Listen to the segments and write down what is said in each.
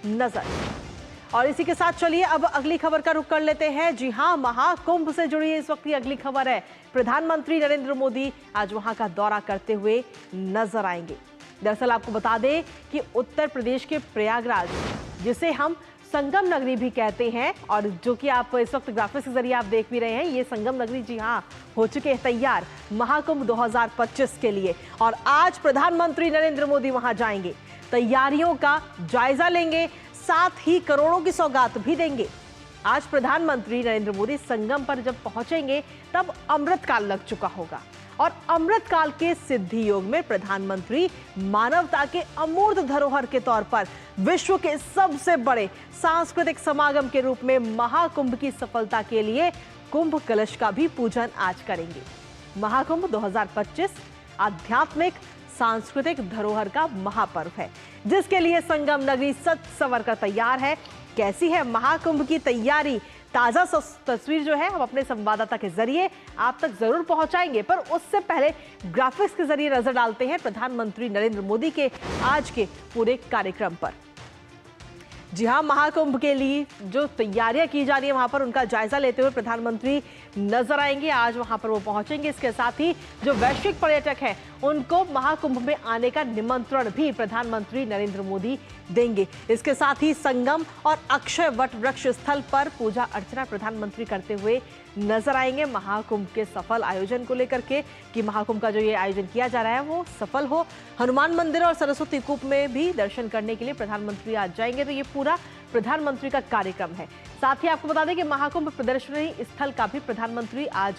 नजर। और इसी के साथ चलिए अब अगली खबर का रुख कर लेते हैं। जी हां, महाकुंभ से जुड़ी इस वक्त की अगली खबर है। प्रधानमंत्री नरेंद्र मोदी आज वहां का दौरा करते हुए नजर आएंगे। दरअसल आपको बता दें कि उत्तर प्रदेश के प्रयागराज, जिसे हम संगम नगरी भी कहते हैं, और जो कि आप इस वक्त ग्राफिक्स के जरिए आप देख भी रहे हैं, ये संगम नगरी जी हाँ हो चुके हैं तैयार महाकुंभ 2025 के लिए। और आज प्रधानमंत्री नरेंद्र मोदी वहां जाएंगे, तैयारियों का जायजा लेंगे, साथ ही करोड़ों की सौगात भी देंगे। आज प्रधानमंत्री नरेंद्र मोदी संगम पर जब पहुंचेंगे तब अमृतकाल लग चुका होगा, और अमृतकाल के सिद्धि योग में प्रधानमंत्री मानवता के अमूर्त धरोहर के तौर पर विश्व के सबसे बड़े सांस्कृतिक समागम के रूप में महाकुंभ की सफलता के लिए कुंभ कलश का भी पूजन आज करेंगे। महाकुंभ 2025 आध्यात्मिक सांस्कृतिक धरोहर का महापर्व है, जिसके लिए संगम नगरी सज संवर कर तैयार है। कैसी है महाकुंभ की तैयारी? ताजा तस्वीर जो है हम अपने संवाददाता के जरिए आप तक जरूर पहुंचाएंगे, पर उससे पहले ग्राफिक्स के जरिए नजर डालते हैं प्रधानमंत्री नरेंद्र मोदी के आज के पूरे कार्यक्रम पर। जी हां, महाकुंभ के लिए जो तैयारियां की जा रही है वहां पर उनका जायजा लेते हुए प्रधानमंत्री नजर आएंगे। आज वहां पर वो पहुंचेंगे। इसके साथ ही जो वैश्विक पर्यटक हैं उनको महाकुंभ में आने का निमंत्रण भी प्रधानमंत्री नरेंद्र मोदी देंगे। इसके साथ ही संगम और अक्षय वट वृक्ष स्थल पर पूजा अर्चना प्रधानमंत्री करते हुए नजर आएंगे। महाकुंभ के सफल आयोजन को लेकर के कि महाकुंभ का जो ये आयोजन किया जा रहा है वो सफल हो। हनुमान मंदिर और सरस्वती कूप में भी दर्शन करने के लिए प्रधानमंत्री आज जाएंगे, तो ये पूरा प्रधानमंत्री का कार्यक्रम है। साथ ही आपको बता दें कि महाकुंभ प्रदर्शनी स्थल का भी प्रधानमंत्री आज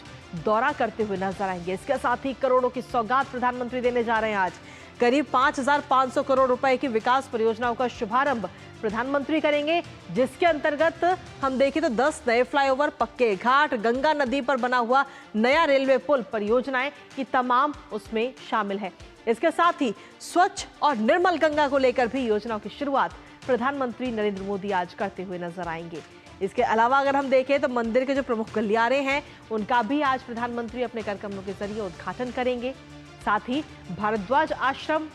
दौरा करते हुए नजर आएंगे। इसके साथ ही करोड़ों की सौगात प्रधानमंत्री देने जा रहे हैं। आज करीब 5,500 करोड़ रुपए की विकास परियोजनाओं का शुभारंभ प्रधानमंत्री करेंगे, जिसके अंतर्गत हम देखें तो 10 नए फ्लाईओवर, पक्के घाट, गंगा नदी पर बना हुआ नया रेलवे पुल परियोजनाएं की तमाम उसमें शामिल है। इसके साथ ही स्वच्छ और निर्मल गंगा को लेकर भी योजनाओं की शुरुआत प्रधानमंत्री नरेंद्र मोदी आज करते हुए नजर आएंगे। इसके अलावा अगर हम देखें तो मंदिर के जो प्रमुख गलियारे हैं उनका भी आज प्रधानमंत्री अपने कार्यक्रमों के जरिए उद्घाटन करेंगे। साथ ही भारद्वाज आश्रम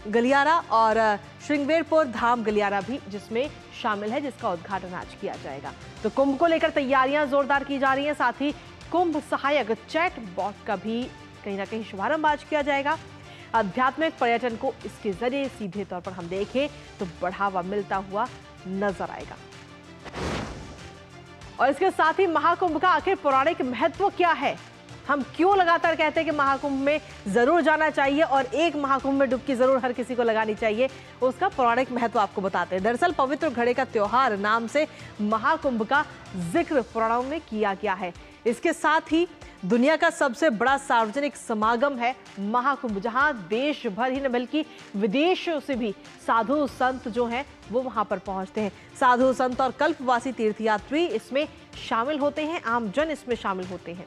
गलियारा और श्रृंगेरपुर धाम गलियारा भी जिसमें शामिल है, जिसका उद्घाटन आज किया जाएगा। तो कुंभ को लेकर तैयारियां जोरदार की जा रही हैं। साथ ही कुंभ सहायक चैट बॉट का भी कहीं ना कहीं शुभारंभ आज किया जाएगा। आध्यात्मिक पर्यटन को इसके जरिए सीधे तौर पर हम देखें तो बढ़ावा मिलता हुआ नजर आएगा। और इसके साथ ही महाकुंभ का आखिर पौराणिक महत्व क्या है? हम क्यों लगातार कहते हैं कि महाकुंभ में जरूर जाना चाहिए और एक महाकुंभ में डुबकी जरूर हर किसी को लगानी चाहिए? उसका पौराणिक महत्व आपको बताते हैं। दरअसल पवित्र घड़े का त्योहार नाम से महाकुंभ का जिक्र पुराणों में किया गया है। इसके साथ ही दुनिया का सबसे बड़ा सार्वजनिक समागम है महाकुंभ, जहां देश भर ही न बल्कि विदेशों से भी साधु संत जो हैं वो वहां पर पहुंचते हैं। साधु संत और कल्पवासी तीर्थयात्री इसमें शामिल होते हैं, आमजन इसमें शामिल होते हैं।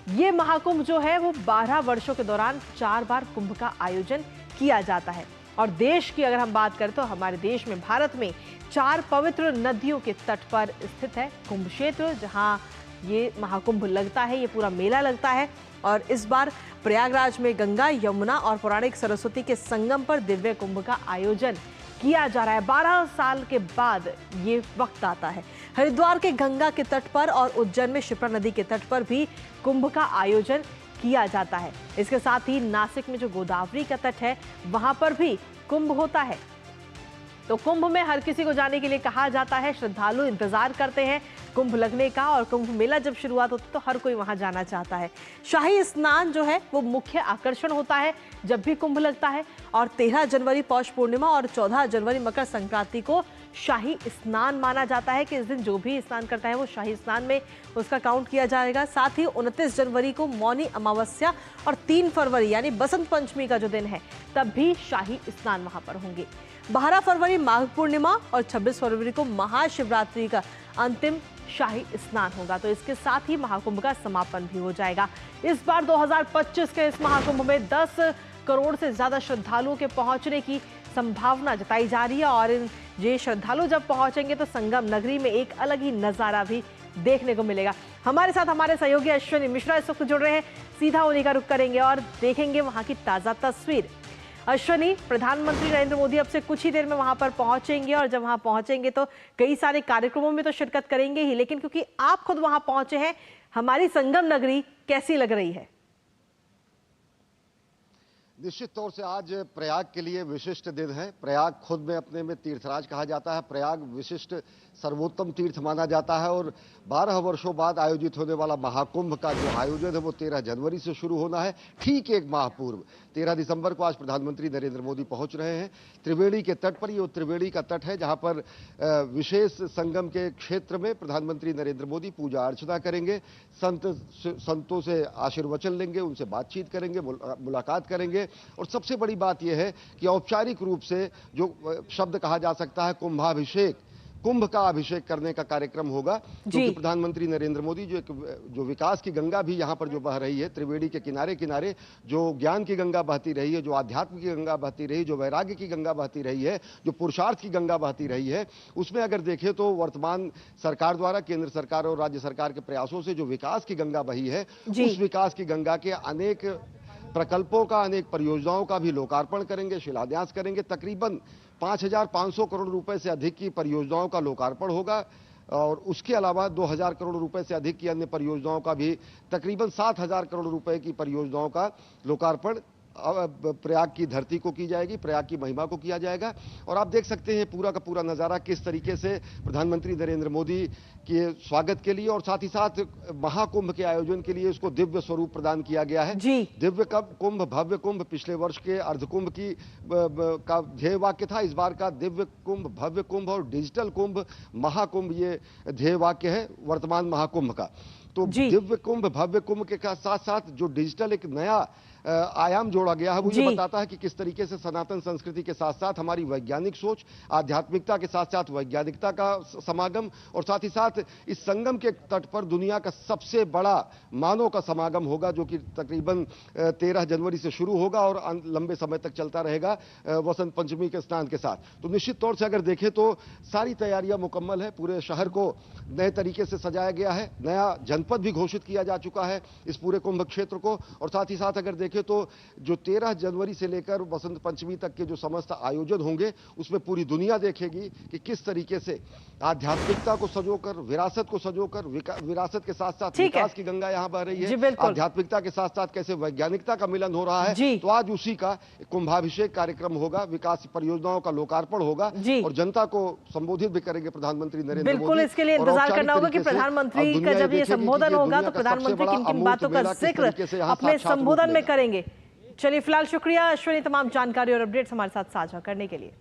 ये महाकुंभ जो है वो 12 वर्षों के दौरान 4 बार कुंभ का आयोजन किया जाता है। और देश की अगर हम बात करें तो हमारे देश में, भारत में 4 पवित्र नदियों के तट पर स्थित है कुंभ क्षेत्र, जहां ये महाकुंभ लगता है, ये पूरा मेला लगता है। और इस बार प्रयागराज में गंगा, यमुना और पौराणिक सरस्वती के संगम पर दिव्य कुंभ का आयोजन किया जा रहा है। 12 साल के बाद ये वक्त आता है। हरिद्वार के गंगा के तट पर और उज्जैन में शिप्रा नदी के तट पर भी कुंभ का आयोजन किया जाता है। इसके साथ ही नासिक में जो गोदावरी का तट है वहां पर भी कुंभ होता है। तो कुंभ में हर किसी को जाने के लिए कहा जाता है। श्रद्धालु इंतजार करते हैं कुंभ लगने का, और कुंभ मेला जब शुरुआत होती है तो हर कोई वहां जाना चाहता है। शाही स्नान जो है वो मुख्य आकर्षण होता है जब भी कुंभ लगता है। और 13 जनवरी पौष पूर्णिमा और 14 जनवरी मकर संक्रांति को शाही स्नान माना जाता है कि इस दिन जो भी स्नान करता है वो शाही स्नान में उसका काउंट किया जाएगा। साथ ही 29 जनवरी को मौनी अमावस्या और 3 फरवरी यानी बसंत पंचमी का जो दिन है तब भी शाही स्नान वहां पर होंगे। 12 फरवरी माघ पूर्णिमा और 26 फरवरी को महाशिवरात्रि का अंतिम शाही स्नान होगा। तो इसके साथ ही महाकुंभ का समापन भी हो जाएगा। इस बार 2025 के इस महाकुंभ में 10 करोड़ से ज्यादा श्रद्धालुओं के पहुंचने की संभावना जताई जा रही है। और ये श्रद्धालु जब पहुंचेंगे तो संगम नगरी में एक अलग ही नजारा भी देखने को मिलेगा। हमारे साथ हमारे सहयोगी अश्विनी मिश्रा इस वक्त जुड़ रहे हैं, सीधा उन्हीं का रुख करेंगे और देखेंगे वहां की ताजा तस्वीर। अश्वनी, प्रधानमंत्री नरेंद्र मोदी अब से कुछ ही देर में वहां पर पहुंचेंगे और जब वहां पहुंचेंगे तो कई सारे कार्यक्रमों में तो शिरकत करेंगे ही, लेकिन क्योंकि आप खुद वहां पहुंचे हैं, हमारी संगम नगरी कैसी लग रही है? निश्चित तौर से आज प्रयाग के लिए विशिष्ट दिन है। प्रयाग खुद में अपने में तीर्थराज कहा जाता है। प्रयाग विशिष्ट सर्वोत्तम तीर्थ माना जाता है और 12 वर्षों बाद आयोजित होने वाला महाकुंभ का जो आयोजन है वो 13 जनवरी से शुरू होना है। ठीक एक माह पूर्व 13 दिसंबर को आज प्रधानमंत्री नरेंद्र मोदी पहुंच रहे हैं त्रिवेणी के तट पर। ये त्रिवेणी का तट है जहां पर विशेष संगम के क्षेत्र में प्रधानमंत्री नरेंद्र मोदी पूजा अर्चना करेंगे, संतों से आशीर्वचन लेंगे, उनसे बातचीत करेंगे, मुलाकात करेंगे। और सबसे बड़ी बात यह है कि औपचारिक रूप से जो शब्द कहा जा सकता है कुंभाभिषेक, कुंभ का अभिषेक करने का कार्यक्रम होगा, क्योंकि प्रधानमंत्री नरेंद्र मोदी जो विकास की गंगा भी यहां पर जो बह रही है त्रिवेणी के किनारे किनारे, जो ज्ञान की गंगा बहती रही है, जो आध्यात्म की गंगा बहती रही, जो वैराग्य की गंगा बहती रही है, जो पुरुषार्थ की गंगा बहती रही है, उसमें अगर देखें तो वर्तमान सरकार द्वारा केंद्र सरकार और राज्य सरकार के प्रयासों से जो विकास की गंगा बही है, उस विकास की गंगा के अनेक प्रकल्पों का, अनेक परियोजनाओं का भी लोकार्पण करेंगे, शिलान्यास करेंगे। तकरीबन 5,500 करोड़ रुपए से अधिक की परियोजनाओं का लोकार्पण होगा और उसके अलावा 2,000 करोड़ रुपए से अधिक की अन्य परियोजनाओं का भी, तकरीबन 7,000 करोड़ रुपए की परियोजनाओं का लोकार्पण प्रयाग की धरती को की जाएगी, प्रयाग की महिमा को किया जाएगा। और आप देख सकते हैं पूरा का पूरा नजारा किस तरीके से प्रधानमंत्री नरेंद्र मोदी के स्वागत के लिए और साथ ही साथ महाकुंभ के आयोजन के लिए इसको दिव्य स्वरूप प्रदान किया गया है। दिव्य कुंभ, भव्य कुंभ पिछले वर्ष के अर्धकुंभ की का ध्येय वाक्य था। इस बार का दिव्य कुंभ, भव्य कुंभ और डिजिटल कुंभ, महाकुंभ ये ध्येय वाक्य है वर्तमान महाकुंभ का। तो दिव्य कुंभ, भव्य कुंभ के साथ साथ जो डिजिटल एक नया आयाम जोड़ा गया है वो ये बताता है कि किस तरीके से सनातन संस्कृति के साथ साथ हमारी वैज्ञानिक सोच, आध्यात्मिकता के साथ साथ वैज्ञानिकता का समागम और साथ ही साथ इस संगम के तट पर दुनिया का सबसे बड़ा मानव का समागम होगा, जो कि तकरीबन 13 जनवरी से शुरू होगा और लंबे समय तक चलता रहेगा वसंत पंचमी के स्नान के साथ। तो निश्चित तौर से अगर देखें तो सारी तैयारियां मुकम्मल है। पूरे शहर को नए तरीके से सजाया गया है, नया जनपद भी घोषित किया जा चुका है इस पूरे कुंभ क्षेत्र को। और साथ ही साथ अगर देखें तो जो 13 जनवरी से लेकर वसंत पंचमी तक के जो समस्त आयोजन होंगे उसमें पूरी दुनिया देखेगी कि किस तरीके से आध्यात्मिकता को सजोकर, विरासत को सजोकर, विरासत के साथ साथ विकास की गंगा यहां बह रही है, आध्यात्मिकता के साथ साथ कैसे वैज्ञानिकता का मिलन हो रहा है। तो आज उसी का कुंभाभिषेक कार्यक्रम होगा, विकास परियोजनाओं का लोकार्पण होगा और जनता को संबोधित भी करेंगे प्रधानमंत्री नरेंद्र मोदी। बिल्कुल, इसके लिए इंतजार करना होगा कि प्रधानमंत्री का जब ये संबोधन होगा तो प्रधानमंत्री किन किन बातों का जिक्र अपने संबोधन में करेंगे। चलिए, फिलहाल शुक्रिया अश्विनी, तमाम जानकारी और अपडेट्स हमारे साथ साझा करने के लिए।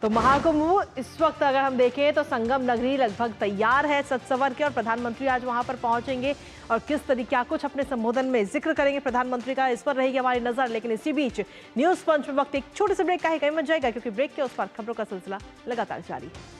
तो महाकुंभ इस वक्त अगर हम देखें तो संगम नगरी लगभग तैयार है सज संवर के और प्रधानमंत्री आज वहां पर पहुंचेंगे और किस तरीके क्या कुछ अपने संबोधन में जिक्र करेंगे प्रधानमंत्री का, इस पर रहेगी हमारी नजर। लेकिन इसी बीच न्यूज पंच में वक्त एक छोटे से ब्रेक का ही कहीं मच जाएगा, क्योंकि ब्रेक के उस पर खबरों का सिलसिला लगातार जारी है।